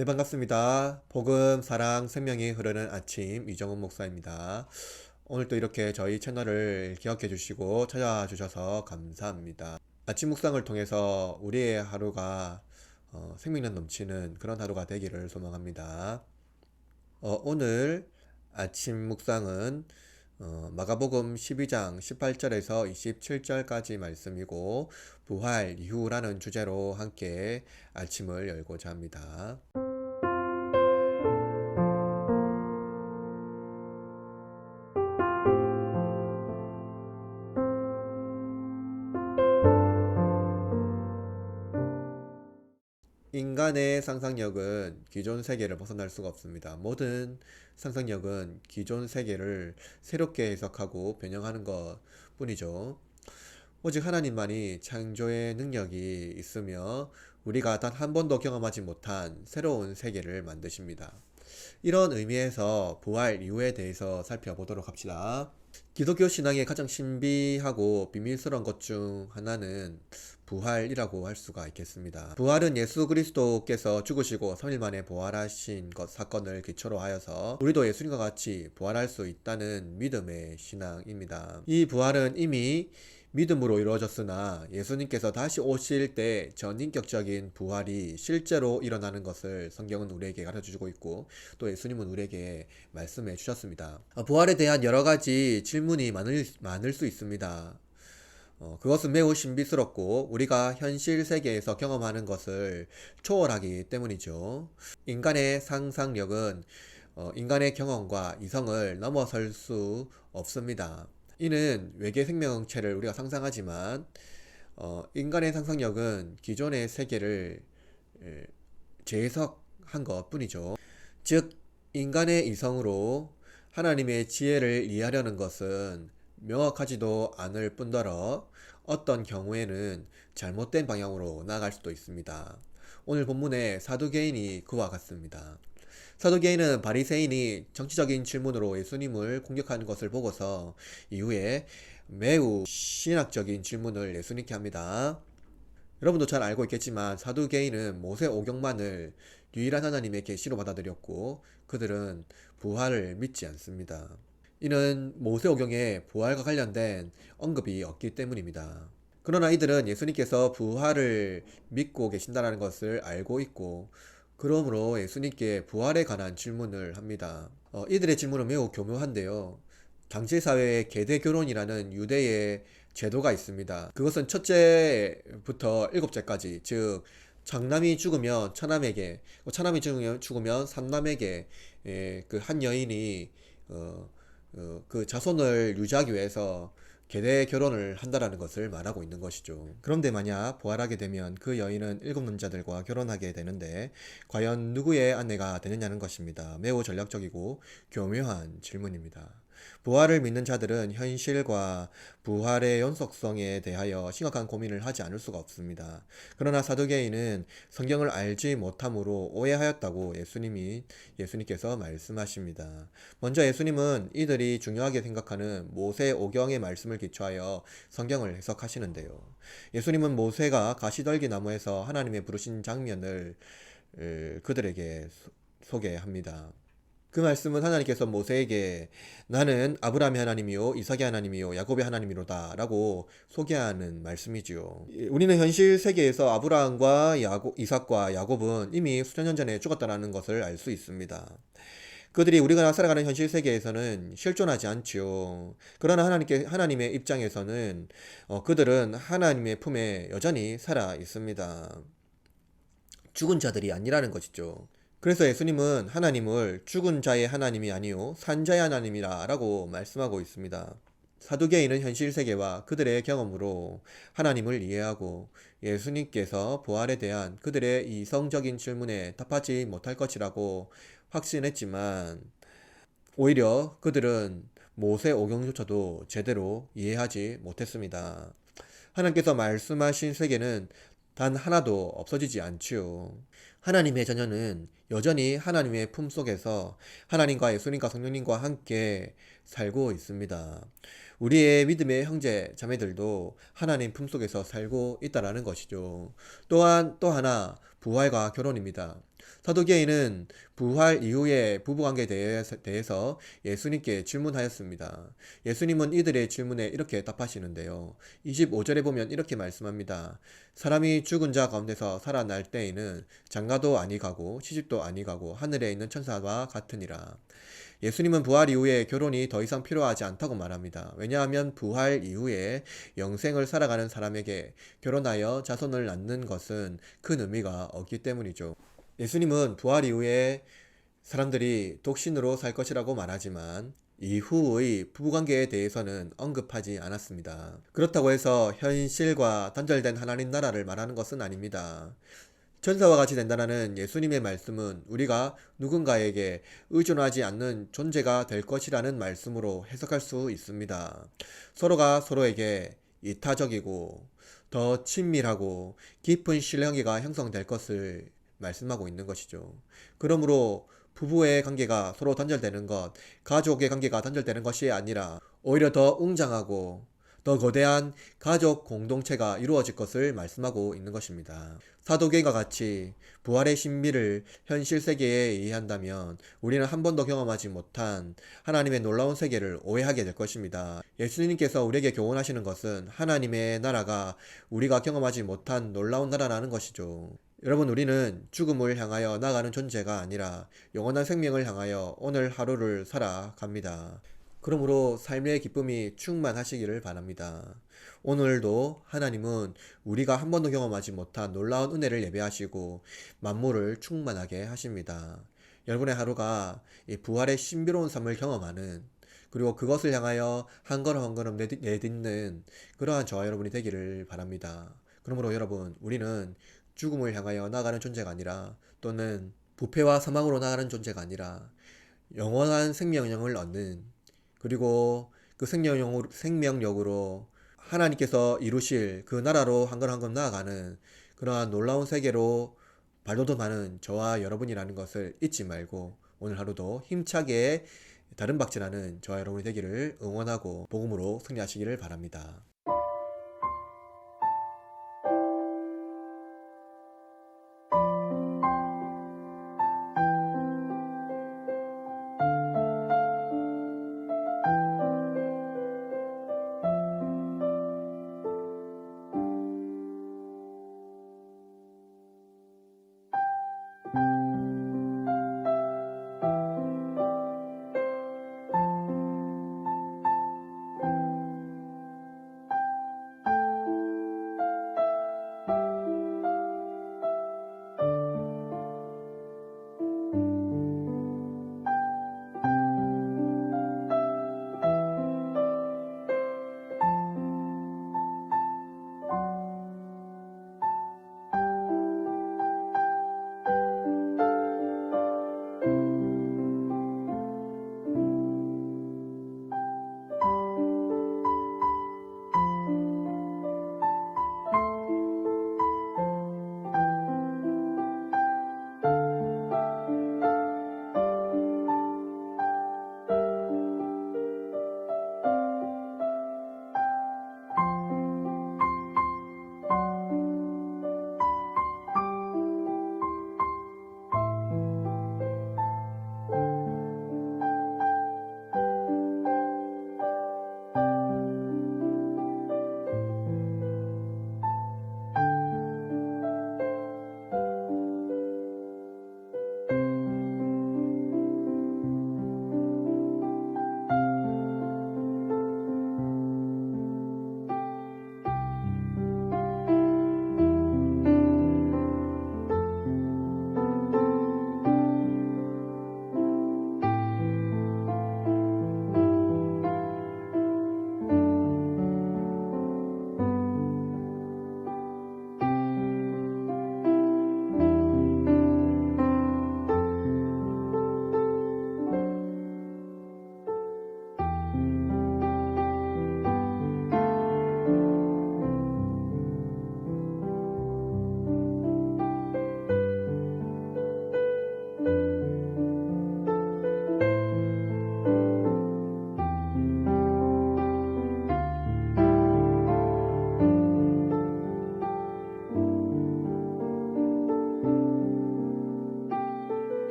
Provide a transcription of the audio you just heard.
네, 반갑습니다. 복음, 사랑, 생명이 흐르는 아침 이정훈 목사입니다. 오늘도 이렇게 저희 채널을 기억해 주시고 찾아주셔서 감사합니다. 아침 묵상을 통해서 우리의 하루가 생명력 넘치는 그런 하루가 되기를 소망합니다. 오늘 아침 묵상은 마가복음 12장 18절에서 27절까지 말씀이고 부활 이후라는 주제로 함께 아침을 열고자 합니다. 인간의 상상력은 기존 세계를 벗어날 수가 없습니다. 모든 상상력은 기존 세계를 새롭게 해석하고 변형하는 것 뿐이죠. 오직 하나님만이 창조의 능력이 있으며 우리가 단 한 번도 경험하지 못한 새로운 세계를 만드십니다. 이런 의미에서 부활 이유에 대해서 살펴보도록 합시다. 기독교 신앙의 가장 신비하고 비밀스러운 것 중 하나는 부활이라고 할 수가 있겠습니다. 부활은 예수 그리스도께서 죽으시고 3일 만에 부활하신 것 사건을 기초로 하여서 우리도 예수님과 같이 부활할 수 있다는 믿음의 신앙입니다. 이 부활은 이미 믿음으로 이루어졌으나 예수님께서 다시 오실 때 전인격적인 부활이 실제로 일어나는 것을 성경은 우리에게 가르쳐주고 있고 또 예수님은 우리에게 말씀해 주셨습니다. 부활에 대한 여러 가지 질문이 많을 수 있습니다. 그것은 매우 신비스럽고 우리가 현실 세계에서 경험하는 것을 초월하기 때문이죠. 인간의 상상력은 인간의 경험과 이성을 넘어설 수 없습니다. 이는 외계 생명체를 우리가 상상하지만 인간의 상상력은 기존의 세계를 재해석한 것 뿐이죠. 즉 인간의 이성으로 하나님의 지혜를 이해하려는 것은 명확하지도 않을 뿐더러 어떤 경우에는 잘못된 방향으로 나아갈 수도 있습니다. 오늘 본문의 사두개인이 그와 같습니다. 사두개인은 바리새인이 정치적인 질문으로 예수님을 공격하는 것을 보고서 이후에 매우 신학적인 질문을 예수님께 합니다. 여러분도 잘 알고 있겠지만 사두개인은 모세 오경만을 유일한 하나님의 계시로 받아들였고 그들은 부활을 믿지 않습니다. 이는 모세오경에 부활과 관련된 언급이 없기 때문입니다. 그러나 이들은 예수님께서 부활을 믿고 계신다는 것을 알고 있고 그러므로 예수님께 부활에 관한 질문을 합니다. 이들의 질문은 매우 교묘한데요. 당시 사회에 계대 결혼이라는 유대의 제도가 있습니다. 그것은 첫째부터 일곱째까지, 즉 장남이 죽으면 처남에게, 처남이 죽으면 삼남에게 그 한 여인이 그 자손을 유지하기 위해서 계대 결혼을 한다라는 것을 말하고 있는 것이죠. 그런데 만약 부활하게 되면 그 여인은 일곱 남자들과 결혼하게 되는데 과연 누구의 아내가 되느냐는 것입니다. 매우 전략적이고 교묘한 질문입니다. 부활을 믿는 자들은 현실과 부활의 연속성에 대하여 심각한 고민을 하지 않을 수가 없습니다. 그러나 사두개인은 성경을 알지 못함으로 오해하였다고 예수님께서 말씀하십니다. 먼저 예수님은 이들이 중요하게 생각하는 모세 오경의 말씀을 기초하여 성경을 해석하시는데요. 예수님은 모세가 가시떨기 나무에서 하나님의 부르신 장면을 그들에게 소개합니다. 그 말씀은 하나님께서 모세에게 나는 아브라함의 하나님이요 이삭의 하나님이요 야곱의 하나님이로다 라고 소개하는 말씀이지요. 우리는 현실 세계에서 아브라함과 이삭과 야곱은 이미 수천 년 전에 죽었다는 것을 알 수 있습니다. 그들이 우리가 살아가는 현실 세계에서는 실존하지 않지요. 그러나 하나님의 입장에서는 그들은 하나님의 품에 여전히 살아 있습니다. 죽은 자들이 아니라는 것이죠. 그래서 예수님은 하나님을 죽은 자의 하나님이 아니요 산자의 하나님이라 라고 말씀하고 있습니다. 사두개인은 현실 세계와 그들의 경험으로 하나님을 이해하고 예수님께서 부활에 대한 그들의 이성적인 질문에 답하지 못할 것이라고 확신했지만 오히려 그들은 모세 오경조차도 제대로 이해하지 못했습니다. 하나님께서 말씀하신 세계는 단 하나도 없어지지 않지요. 하나님의 자녀는 여전히 하나님의 품속에서 하나님과 예수님과 성령님과 함께 살고 있습니다. 우리의 믿음의 형제 자매들도 하나님 품속에서 살고 있다라는 것이죠. 또한 또 하나 부활과 결혼입니다. 사두개인은 부활 이후의 부부관계에 대해서 예수님께 질문하였습니다. 예수님은 이들의 질문에 이렇게 답하시는데요. 25절에 보면 이렇게 말씀합니다. 사람이 죽은 자 가운데서 살아날 때에는 장가도 아니 가고 시집도 아니 가고 하늘에 있는 천사와 같으니라. 예수님은 부활 이후에 결혼이 더 이상 필요하지 않다고 말합니다. 왜냐하면 부활 이후에 영생을 살아가는 사람에게 결혼하여 자손을 낳는 것은 큰 의미가 없기 때문이죠. 예수님은 부활 이후에 사람들이 독신으로 살 것이라고 말하지만 이후의 부부관계에 대해서는 언급하지 않았습니다. 그렇다고 해서 현실과 단절된 하나님 나라를 말하는 것은 아닙니다. 천사와 같이 된다는 예수님의 말씀은 우리가 누군가에게 의존하지 않는 존재가 될 것이라는 말씀으로 해석할 수 있습니다. 서로가 서로에게 이타적이고 더 친밀하고 깊은 신뢰관계가 형성될 것을 말씀하고 있는 것이죠. 그러므로 부부의 관계가 서로 단절되는 것, 가족의 관계가 단절되는 것이 아니라 오히려 더 웅장하고 더 거대한 가족 공동체가 이루어질 것을 말씀하고 있는 것입니다. 사도계가 같이 부활의 신비를 현실 세계에 이해한다면 우리는 한 번도 경험하지 못한 하나님의 놀라운 세계를 오해하게 될 것입니다. 예수님께서 우리에게 교훈하시는 것은 하나님의 나라가 우리가 경험하지 못한 놀라운 나라라는 것이죠. 여러분, 우리는 죽음을 향하여 나가는 존재가 아니라 영원한 생명을 향하여 오늘 하루를 살아갑니다. 그러므로 삶의 기쁨이 충만하시기를 바랍니다. 오늘도 하나님은 우리가 한 번도 경험하지 못한 놀라운 은혜를 예배하시고 만물을 충만하게 하십니다. 여러분의 하루가 이 부활의 신비로운 삶을 경험하는, 그리고 그것을 향하여 한 걸음 한 걸음 내딛는 그러한 저와 여러분이 되기를 바랍니다. 그러므로 여러분, 우리는 죽음을 향하여 나아가는 존재가 아니라, 또는 부패와 사망으로 나아가는 존재가 아니라 영원한 생명력을 얻는, 그리고 그 생명력으로 하나님께서 이루실 그 나라로 한 걸 한 걸 나아가는 그러한 놀라운 세계로 발돋움하는 저와 여러분이라는 것을 잊지 말고 오늘 하루도 힘차게 다른 박질하는 저와 여러분이 되기를 응원하고 복음으로 승리하시기를 바랍니다.